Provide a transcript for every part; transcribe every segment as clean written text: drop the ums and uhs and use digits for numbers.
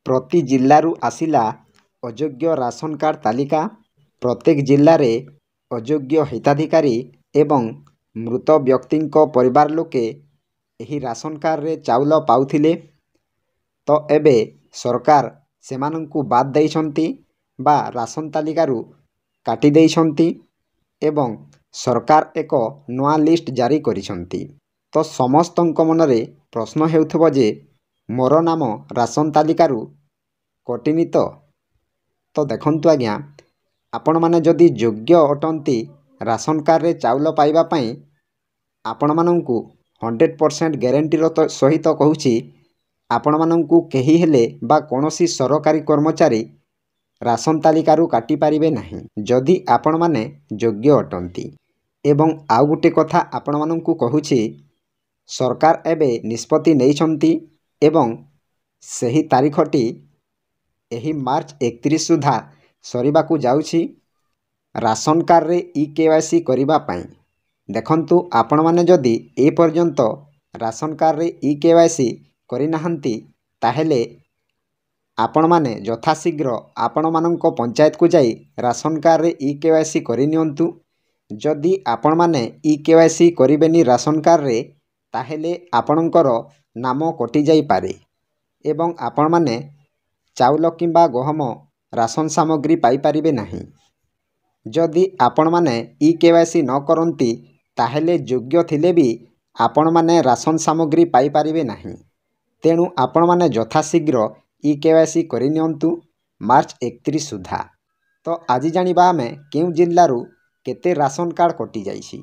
प्रति जिल्लारू आसिला अयोग्य ration card तालिका। प्रत्येक जिल्लारे अयोग्य हिताधिकारी एवं मृत व्यक्ति परिवार लोके एही राशन कार्ड रे चाउल पाउथिले। तो एबे सरकार सेमानंकु बाद देइछंती बा राशन तालिकारु काटी देइछंती एवं सरकार एक नया लिस्ट जारी करिछंती। तो समस्तंक मनरे प्रश्न हेउथबो जे मोर नाम राशन तालिकारु कटिनी तो देखंतु आज्ञा आपण माने जदि योग्य अटंती राशन कार्ड रे चाउल पाइबा पई आपण मानंकु 100% ग्यारंटी रो सहित कहूची आपण मानंकु केही हेले बा कोनोसी सरकारी कर्मचारी राशन तालिकारु काटी पारिबे नाही जदि आपण माने योग्य अटंती। एवं आउ गुटे कथा आपण मानंकु कहूची सरकार एबे निष्पत्ति नेइछंती एवं सही तारीखटी एही मार्च 31 सुधा सरीबाकू जाउछि राशन कार्ड रे ई-केवाईसी करिबा पई। देखंतु आपण माने जदि ए पर्यंत राशन कार्ड रे ई-केवाईसी करि नाहंती ताहेले आपण माने यथाशीघ्र आपण मानंको पंचायत को जाई राशन कार्ड रे ई-केवाईसी करि नियंतु। जदि आपण माने ई-केवाईसी करिबेनी राशन कार्ड रे ताहेले आपणकर नाम कटि जाई पारे एवं आपण माने चाउल किंबा गहम राशन सामग्री पाई पारिबे नाही। जदि आपण माने ई-केवाईसी न करंती ताहेले योग्य थिले भी आपण माने राशन सामग्री पाई पारिबे नाही। तेणु आपण माने यथाशीघ्र ई-केवाईसी करि नियंतु मार्च 31 सुधा। तो आज जानिबा आमे केउ जिल्लारू केते राशन कार्ड कटि जाइछि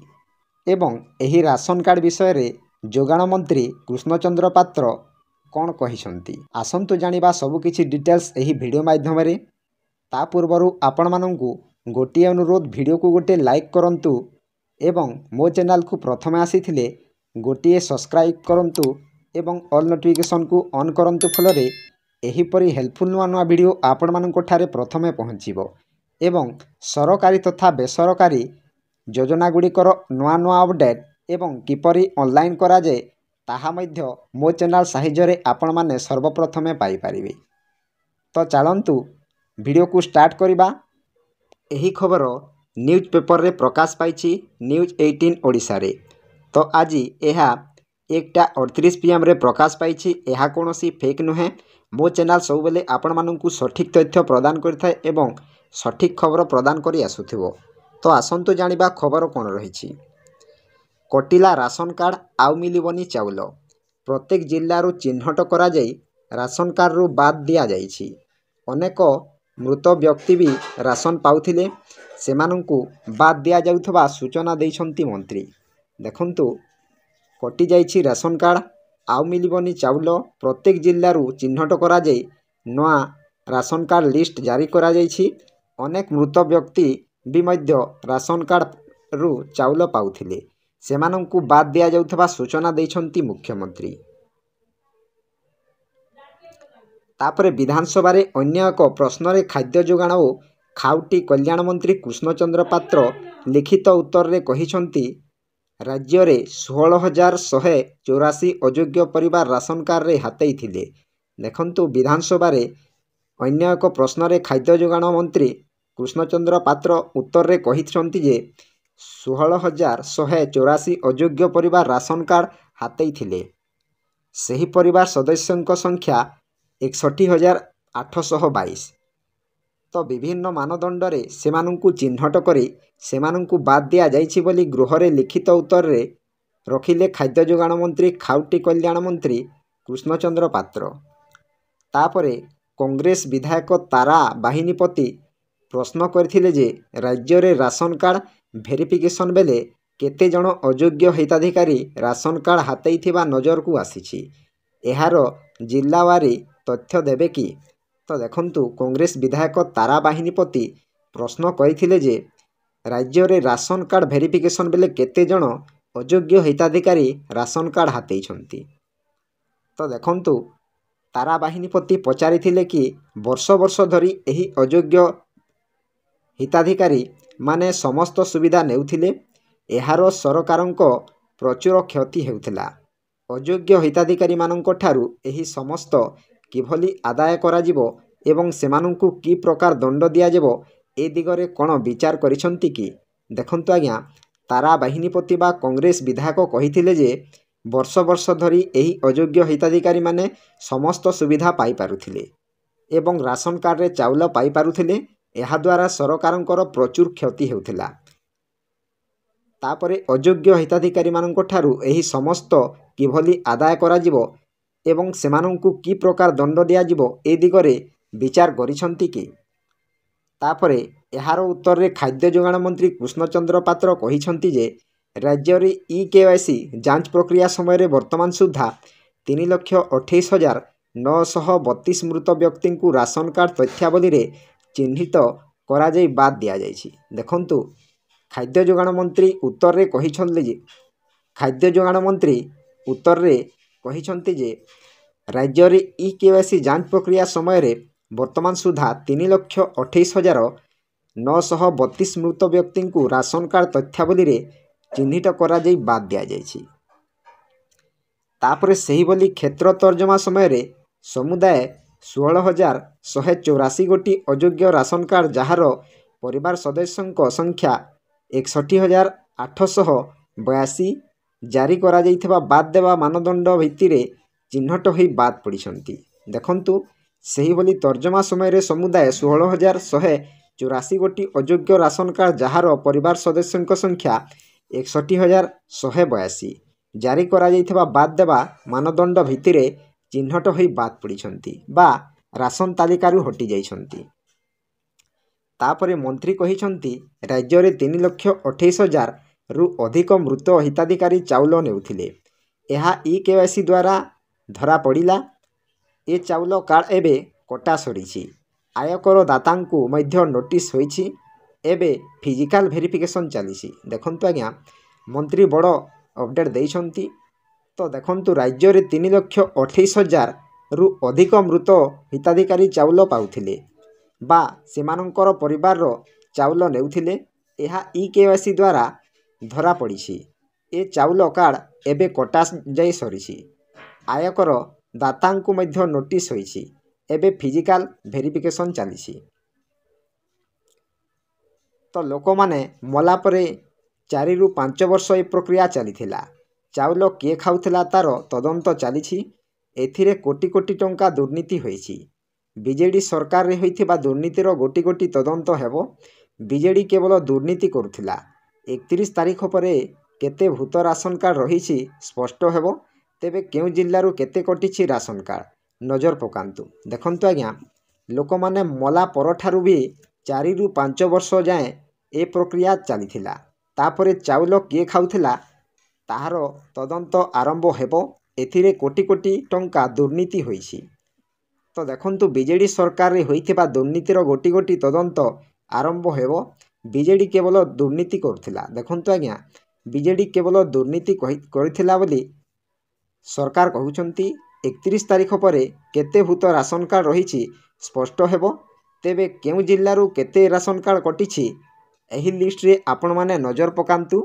एवं एही राशन कार्ड विषय रे जोगाण मंत्री कृष्णचंद्र पात्र कौन कहिसंती। आसंतु जानिबा सब किछि डिटेल्स एही वीडियो माध्यम रे। ता पूर्वरु आपण मानंकु गोटिए अनुरोध वीडियो को गोटे लाइक करंतु एवं मो चैनल को प्रथमे आसीथिले गोटिए सब्सक्राइब करंतु एवं ऑल नोटिफिकेशन को ऑन करंतु फलरे एही परि हेल्पफुल नुआ नुआ वीडियो आपण मानंको ठारे प्रथमे पहुँचीबो एवं सरकारी तथा बेसरकारी योजना गुड़िकर नुआ नुआ अपडेट एवं किपरि ऑनलाइन करा जाए ताहा मध्य मो चैनल साहाय्य रे आपण माने सर्वप्रथमे पाई परिबे। तो चलंतु वीडियो को स्टार्ट करिबा। एही खबर न्यूज पेपर रे प्रकाश पाइछि न्यूज 18 ओडिसा रे। तो आज एहा 1:38 PM रे प्रकाश पाइछि। एहा कोनोसी फेक नुहे। मो चैनल सब बेले आपण मानंकु सठिक तथ्य प्रदान करिथाय एवं सठिक खबर प्रदान करि आसुथिबो। तो आसंतु जानिबा खबर कोन रहिछि। कटिला राशन कार्ड आउ मिलिबनी चाउल। प्रत्येक जिल्लारू चिन्हट करा जाई राशन कार्ड रु बाद दिया जाइछि। अनेक मृत व्यक्ति भी राशन पाउथिले सेमानंकु बाद दिया जाउथबा सूचना दैछंती मंत्री। देखंतु कटि जाइछि राशन कार्ड आउ मिलिबनी चाउल। प्रत्येक जिल्लारू चिन्हट करा जाई नया राशन कार्ड लिस्ट जारी करा जाइछि। अनेक मृत व्यक्ति भी मध्य राशन कार्ड रु चाउल पाउथिले सेमानंकु बाद दिया जाउथबा सूचना दैछंती मुख्यमंत्री। तापरे विधानसभा रे अन्य एक प्रश्न रे खाद्य जोगाण और खाउटी कल्याण मंत्री कृष्णचंद्र पात्र लिखित उत्तर रे कहिछंती राज्य रे 16,184 अयोग्य परिवार राशन कार्ड रे हातेई थिले। देखंतु विधानसभा रे अन्य एक प्रश्न रे खाद्य जोगाण मंत्री कृष्णचंद्र पात्र उत्तर रे कहिछंती जे 16,184 अयोग्य परिवार राशन कार्ड हातेई थिले। सही परिवार सदस्यंक संख्या 61,822। तो विभिन्न मानदंड रे सेमानंकु चिन्हट करी सेमानंकु बाद दिया जाइछि बोली गृह रे लिखित उत्तर रे रखिले खाद्य जोगाण मंत्री खाउटी कल्याण मंत्री कृष्णचंद्र पात्र। तापरे कांग्रेस विधायक तारा बाहिनीपति प्रश्न करथिले जे राज्य रे राशन कार्ड भेरिफिकेशन बेले केते जण अयोग्य हिताधिकारी राशन कार्ड हातेई थिबा नजर को आसीछि। एहार जिल्लावारी तथ्य देबे कि। तो देखंतु कांग्रेस विधायक तारा बाहिनीपति प्रश्न करथिले जे राज्य रे राशन कार्ड भेरिफिकेशन बेले केते जण अयोग्य हिताधिकारी राशन कार्ड हातेई छंती। तो देखंतु तारा बाहिनीपति पचारिथिले कि वर्ष वर्ष धरी एही अयोग्य हिताधिकारी माने समस्त सुविधा नेउथिले। एहार सरकारंको प्रचुर क्षति हेउथिला। अयोग्य हिताधिकारी मानंको ठारू एही समस्त କିଭଳି ଆଦାୟ କରାଯିବ ଏବଂ ସେମାନଙ୍କୁ କି ପ୍ରକାର ଦଣ୍ଡ ଦିଆଯିବ ଏ ଦିଗରେ କ'ଣ ବିଚାର କରିଛନ୍ତି କି? ଦେଖନ୍ତୁ ଆଜ୍ଞା, ତାରା ବାହିନୀପତି ବା କଂଗ୍ରେସ ବିଧାୟକ କହିଥିଲେ ଯେ ବର୍ଷ ବର୍ଷ ଧରି ଏହି ଅଯୋଗ୍ୟ ହିତାଧିକାରୀମାନେ ସମସ୍ତ ସୁବିଧା ପାଇପାରୁଥିଲେ ଏବଂ ରାସନ କାର୍ଡ଼ରେ ଚାଉଳ ପାଇପାରୁଥିଲେ। ଏହାଦ୍ୱାରା ସରକାରଙ୍କର ପ୍ରଚୁର କ୍ଷତି ହେଉଥିଲା। ତାପରେ ଅଯୋଗ୍ୟ ହିତାଧିକାରୀମାନଙ୍କ ଠାରୁ ଏହି ସମସ୍ତ କିଭଳି ଆଦାୟ କରାଯିବ ଏବଂ ସେମାନଙ୍କୁ କି ପ୍ରକାର ଦଣ୍ଡ ଦିଆଯିବ ଏ ଦିଗରେ ବିଚାର କରିଛନ୍ତି କି? ତାପରେ ଏହାର ଉତ୍ତରରେ ଖାଦ୍ୟ ଯୋଗାଣ ମନ୍ତ୍ରୀ କୃଷ୍ଣଚନ୍ଦ୍ର ପାତ୍ର କହିଛନ୍ତି ଯେ ରାଜ୍ୟରେ EKYC ଯାଞ୍ଚ ପ୍ରକ୍ରିୟା ସମୟରେ ବର୍ତ୍ତମାନ ସୁଦ୍ଧା 3,28,932 ମୃତ ବ୍ୟକ୍ତିଙ୍କୁ ରାସନ କାର୍ଡ଼ ତଥ୍ୟାବଳୀରେ ଚିହ୍ନିତ କରାଯାଇ ବାଦ୍ ଦିଆଯାଇଛି। ଦେଖନ୍ତୁ, ଖାଦ୍ୟ ଯୋଗାଣ ମନ୍ତ୍ରୀ ଉତ୍ତରରେ କହିଛନ୍ତି ଯେ ରାଜ୍ୟରେ EKYC ଯାଞ୍ଚ ପ୍ରକ୍ରିୟା ସମୟରେ ବର୍ତ୍ତମାନ ସୁଦ୍ଧା 3,28,932 ମୃତ ବ୍ୟକ୍ତିଙ୍କୁ ରାସନ କାର୍ଡ଼ ତଥ୍ୟାବଳୀରେ ଚିହ୍ନିତ କରାଯାଇ ବାଦ୍ ଦିଆଯାଇଛି। ତାପରେ ସେହିଭଳି କ୍ଷେତ୍ର ତର୍ଜମା ସମୟରେ ସମୁଦାୟ 16,184 ଗୋଟି ଅଯୋଗ୍ୟ ରାସନ କାର୍ଡ଼ ଯାହାର ପରିବାର ସଦସ୍ୟଙ୍କ ସଂଖ୍ୟା 61,882 ଜାରି କରାଯାଇଥିବା ବାଦ୍ ଦେବା ମାନଦଣ୍ଡ ଭିତ୍ତିରେ ଚିହ୍ନଟ ହୋଇ ବାଦ୍ ପଡ଼ିଛନ୍ତି। ଦେଖନ୍ତୁ, ସେହିଭଳି ତର୍ଜମା ସମୟରେ ସମୁଦାୟ 16,184 ଗୋଟି ଅଯୋଗ୍ୟ ରାସନ କାର୍ଡ଼ ଯାହାର ପରିବାର ସଦସ୍ୟଙ୍କ ସଂଖ୍ୟା 61,182 ଜାରି କରାଯାଇଥିବା ବାଦ୍ ଦେବା ମାନଦଣ୍ଡ ଭିତ୍ତିରେ ଚିହ୍ନଟ ହୋଇ ବାଦ୍ ପଡ଼ିଛନ୍ତି ବା ରାସନ ତାଲିକାରୁ ହଟିଯାଇଛନ୍ତି। ତାପରେ ମନ୍ତ୍ରୀ କହିଛନ୍ତି ରାଜ୍ୟରେ 3,28,000ରୁ ଅଧିକ ମୃତ ହିତାଧିକାରୀ ଚାଉଳ ନେଉଥିଲେ। ଏହା EKYC ଦ୍ୱାରା ଧରାପଡ଼ିଲା। ଏ ଚାଉଳ କାର୍ଡ଼ ଏବେ କଟା ସରିଛି। ଆୟକର ଦାତାଙ୍କୁ ମଧ୍ୟ ନୋଟିସ୍ ହୋଇଛି। ଏବେ ଫିଜିକାଲ ଭେରିଫିକେସନ୍ ଚାଲିଛି। ଦେଖନ୍ତୁ ଆଜ୍ଞା, ମନ୍ତ୍ରୀ ବଡ଼ ଅପଡ଼େଟ୍ ଦେଇଛନ୍ତି। ତ ଦେଖନ୍ତୁ, ରାଜ୍ୟରେ 3,28,000ରୁ ଅଧିକ ମୃତ ହିତାଧିକାରୀ ଚାଉଳ ପାଉଥିଲେ ବା ସେମାନଙ୍କର ପରିବାରର ଚାଉଳ ନେଉଥିଲେ। ଏହା EKYC ଦ୍ୱାରା ଧରାପଡ଼ିଛି। ଏ ଚାଉଳ କାର୍ଡ଼ ଏବେ କଟା ଯାଇ ସରିଛି। ଆୟକର ଦାତାଙ୍କୁ ମଧ୍ୟ ନୋଟିସ୍ ହୋଇଛି। ଏବେ ଫିଜିକାଲ ଭେରିଫିକେସନ୍ ଚାଲିଛି। ତ ଲୋକମାନେ ମଲା ପରେ 4ରୁ 5 ବର୍ଷ ଏ ପ୍ରକ୍ରିୟା ଚାଲିଥିଲା। ଚାଉଳ କିଏ ଖାଉଥିଲା ତାର ତଦନ୍ତ ଚାଲିଛି। ଏଥିରେ କୋଟି କୋଟି ଟଙ୍କା ଦୁର୍ନୀତି ହୋଇଛି। ବିଜେଡ଼ି ସରକାରରେ ହୋଇଥିବା ଦୁର୍ନୀତିର ଗୋଟି ଗୋଟି ତଦନ୍ତ ହେବ। ବିଜେଡ଼ି କେବଳ ଦୁର୍ନୀତି କରୁଥିଲା। 31 ତାରିଖ ପରେ କେତେ ଭୂତ ରାସନ କାର୍ଡ଼ ରହିଛି ସ୍ପଷ୍ଟ ହେବ। ତେବେ କେଉଁ ଜିଲ୍ଲାରୁ କେତେ କଟିଛି ରାସନ କାର୍ଡ଼ ନଜର ପକାନ୍ତୁ। ଦେଖନ୍ତୁ ଆଜ୍ଞା, ଲୋକମାନେ ମଲା ପରଠାରୁ ବି 4ରୁ 5 ବର୍ଷ ଯାଏଁ ଏ ପ୍ରକ୍ରିୟା ଚାଲିଥିଲା। ତାପରେ ଚାଉଳ କିଏ ଖାଉଥିଲା ତାହାର ତଦନ୍ତ ଆରମ୍ଭ ହେବ। ଏଥିରେ କୋଟି କୋଟି ଟଙ୍କା ଦୁର୍ନୀତି ହୋଇଛି। ତ ଦେଖନ୍ତୁ, ବିଜେଡ଼ି ସରକାରରେ ହୋଇଥିବା ଦୁର୍ନୀତିର ଗୋଟି ଗୋଟି ତଦନ୍ତ ଆରମ୍ଭ ହେବ। ବିଜେଡ଼ି କେବଳ ଦୁର୍ନୀତି କରୁଥିଲା। ଦେଖନ୍ତୁ ଆଜ୍ଞା, ବିଜେଡ଼ି କେବଳ ଦୁର୍ନୀତି କରିଥିଲା ବୋଲି ସରକାର କହୁଛନ୍ତି। 31 ତାରିଖ ପରେ କେତେ ଭୂତ ରାସନ କାର୍ଡ଼ ରହିଛି ସ୍ପଷ୍ଟ ହେବ। ତେବେ କେଉଁ ଜିଲ୍ଲାରୁ କେତେ ରାସନ କାର୍ଡ଼ କଟିଛି ଏହି ଲିଷ୍ଟରେ ଆପଣମାନେ ନଜର ପକାନ୍ତୁ।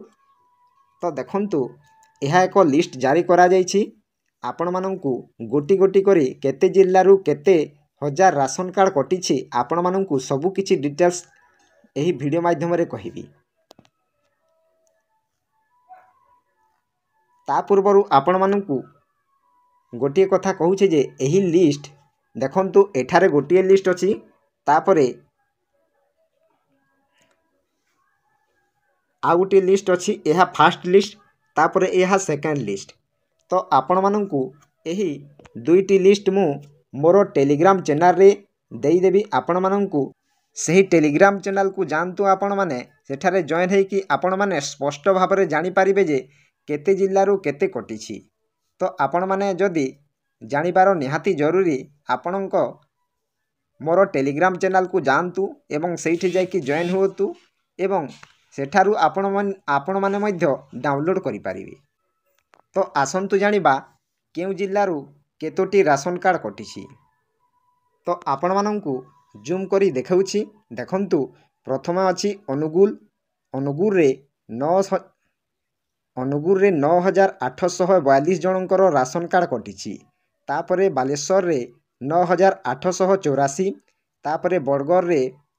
ତ ଦେଖନ୍ତୁ, ଏହା ଏକ ଲିଷ୍ଟ ଜାରି କରାଯାଇଛି। ଆପଣମାନଙ୍କୁ ଗୋଟି ଗୋଟି କରି କେତେ ଜିଲ୍ଲାରୁ କେତେ ହଜାର ରାସନ କାର୍ଡ଼ କଟିଛି ଆପଣମାନଙ୍କୁ ସବୁ କିଛି ଡିଟେଲ୍ସ ଏହି ଭିଡ଼ିଓ ମାଧ୍ୟମରେ କହିବି। ତା ପୂର୍ବରୁ ଆପଣମାନଙ୍କୁ ଗୋଟିଏ କଥା କହୁଛି ଯେ ଏହି ଲିଷ୍ଟ ଦେଖନ୍ତୁ, ଏଠାରେ ଗୋଟିଏ ଲିଷ୍ଟ ଅଛି। ତାପରେ ଆଉ ଗୋଟିଏ ଲିଷ୍ଟ ଅଛି। ଏହା ଫାର୍ଷ୍ଟ ଲିଷ୍ଟ। ତାପରେ ଏହା ସେକେଣ୍ଡ ଲିଷ୍ଟ। ତ ଆପଣମାନଙ୍କୁ ଏହି ଦୁଇଟି ଲିଷ୍ଟ ମୁଁ ମୋର ଟେଲିଗ୍ରାମ ଚ୍ୟାନେଲରେ ଦେଇଦେବି। ଆପଣମାନଙ୍କୁ ସେହି ଟେଲିଗ୍ରାମ ଚ୍ୟାନେଲକୁ ଯାଆନ୍ତୁ। ଆପଣମାନେ ସେଠାରେ ଜଏନ୍ ହେଇକି ଆପଣମାନେ ସ୍ପଷ୍ଟ ଭାବରେ ଜାଣିପାରିବେ ଯେ କେତେ ଜିଲ୍ଲାରୁ କେତେ କଟିଛି। ତ ଆପଣମାନେ ଯଦି ଜାଣିବାର ନିହାତି ଜରୁରୀ, ଆପଣଙ୍କ ମୋର ଟେଲିଗ୍ରାମ ଚ୍ୟାନେଲକୁ ଯାଆନ୍ତୁ ଏବଂ ସେଇଠି ଯାଇକି ଜଏନ୍ ହୁଅନ୍ତୁ ଏବଂ ସେଠାରୁ ଆପଣମାନେ ମଧ୍ୟ ଡାଉନଲୋଡ଼ କରିପାରିବେ। ତ ଆସନ୍ତୁ ଜାଣିବା କେଉଁ ଜିଲ୍ଲାରୁ କେତୋଟି ରାସନ କାର୍ଡ଼ କଟିଛି। ତ ଆପଣମାନଙ୍କୁ ଜୁମ୍ କରି ଦେଖାଉଛି। ଦେଖନ୍ତୁ, ପ୍ରଥମେ ଅଛି ଅନୁଗୁଳ। ଅନୁଗୁଳରେ 9,842 ଜଣଙ୍କର ରାସନ କାର୍ଡ଼ କଟିଛି। ତାପରେ ବାଲେଶ୍ୱରରେ 9884, तापरे बरगढ़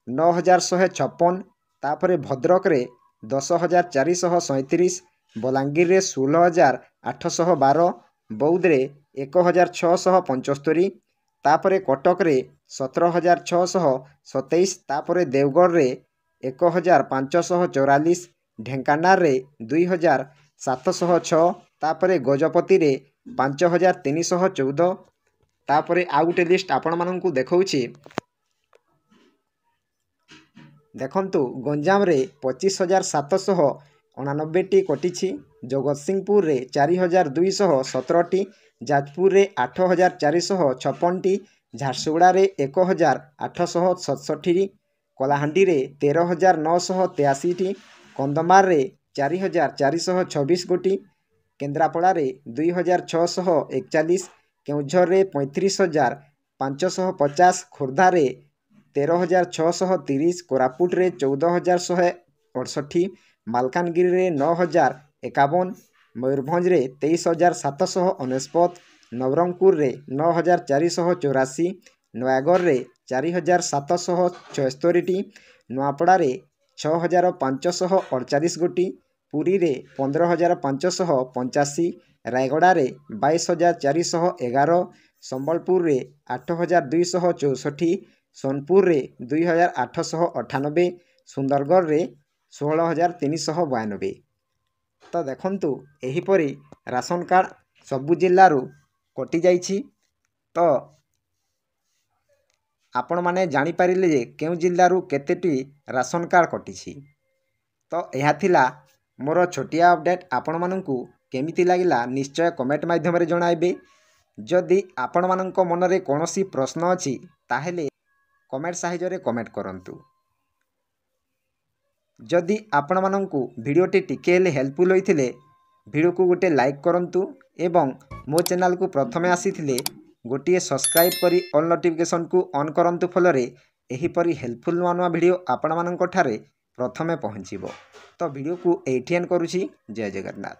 9156, तापरे भद्रक 10437, बलांगीर 16812, बौद्ध 1675, तापरे कटक 17627, तापरे देवगढ़ 1544, ढेंकानाल 2706, तापरे गजपति 5314, तापरे आउ गोटे लिस्ट आपण मानकु देखौछि। देखंतु गंजाम 25789 कटिछि, जगतसिंहपुर 4217, जाजपुर 8456, झारसुगुड़ा 1867, कलाहांडी 13983, कंधमाल 4426 गोटी, केन्द्रापड़ा 2641, केउझर 35550, खोर्धा 13630, कोरापुट 14168, मालकानगिरी 9051, मयूरभंज 23799, नवरंगपुर 9484, नयागढ़ 4776, नुआपड़ा 6548 गोटी, पुरी 15585, रायगड़ा 22411, संबलपुर 8264, सोनपुर 2898, सुंदरगढ़ 16392। तो देखंतु एहीपरी राशन कार्ड सबु जिल्लारू कटि जाइछि। तो आपण माने जानि पारिले जे केउ जिल्लारू केतेटी राशन कार्ड कटिछि। तो यह थिला मोर छोटिया अपडेट। आपण मानंकु केमिति लागिला निश्चय कमेंट माध्यम रे जणाइबे। जदि आपण मानंक मनरे कोनोसी प्रश्न अछि ताहेले कमेंट साहाय्य रे कमेंट करंतु। जदि आपण मानंकु वीडियोटी टिके हेले हेल्पफुल होइथिले वीडियो को गोटे लाइक करंतु एवं मो चैनल को प्रथमे आसीथिले गोटे सब्सक्राइब करी ऑल नोटिफिकेशन को ऑन करंतु, फलरे एहीपरी हेल्पफुल नुआ नुआ वीडियो आपण मानंक ठारे प्रथमे पहुँचीबो। तो वीडियो को एठी एंड करूछि। जय जगन्नाथ।